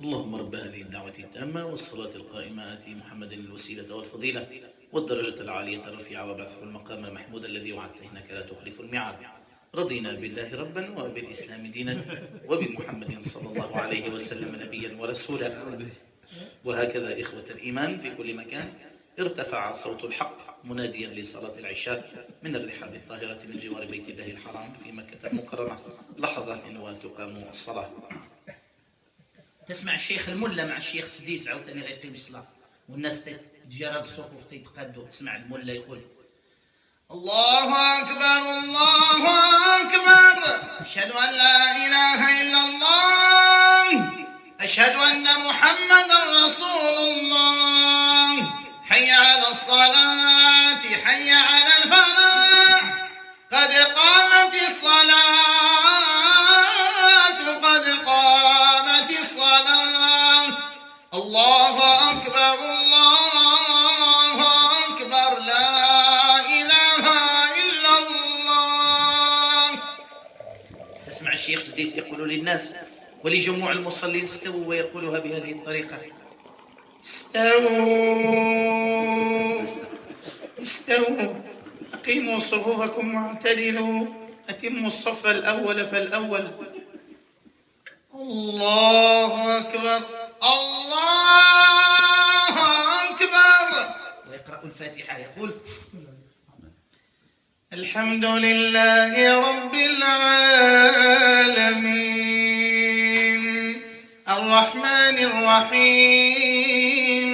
اللهم رب هذه الدعوة التامة والصلاة القائمة آتي محمد الوسيلة والفضيلة والدرجة العالية الرفيعة وابعثه المقام المحمود الذي وعدته إنك لا تخلف الميعاد. رضينا بالله ربا وبالإسلام دينا وبمحمد صلى الله عليه وسلم نبيا ورسولا. وهكذا إخوة الإيمان في كل مكان ارتفع صوت الحق مناديا لصلاة العشاء من الرحاب الطاهرة من جوار بيت الله الحرام في مكة المكرمة. لحظات وتقام الصلاة. تسمع الشيخ الملا مع الشيخ سديس عاوتاني غيقيم الصلاة والناس تجارة الصفوف تيتقادوا. تسمع الملا يقول الله أكبر الله أكبر أشهد أن لا إله إلا الله أشهد أن محمدا رسول الله حي على الصلاة حي على الفلاح قد قامت الصلاة قد قامت الصلاة الله أكبر الله أكبر لا إله إلا الله. تسمع الشيخ سديس يقول للناس ولجموع المصلين استووا ويقولها بهذه الطريقة استووا استووا أقيموا صفوفكم واعتدلوا أتموا الصف الأول فالأول. الله أكبر الله أكبر. ويقرأ الفاتحة يقول الحمد لله رب العالمين الرحمن الرحيم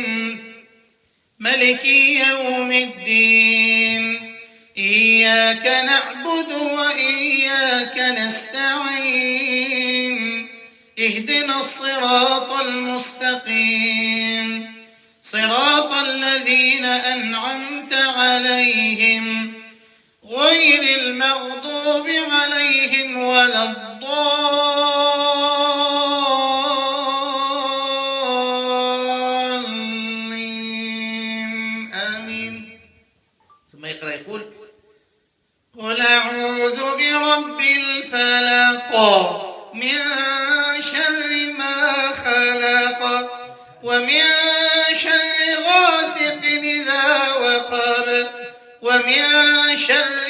ملك يوم الدين إياك نعبد وإياك نستعين اهدنا الصراط المستقيم صراط الذين أنعمت عليهم غير المغضوب عليهم ولا الضالين آمين. ثم يقرأ يقول قل أعوذ برب الفلق من شر ما خلق ومن شر غاسق إذا وقب ومن شر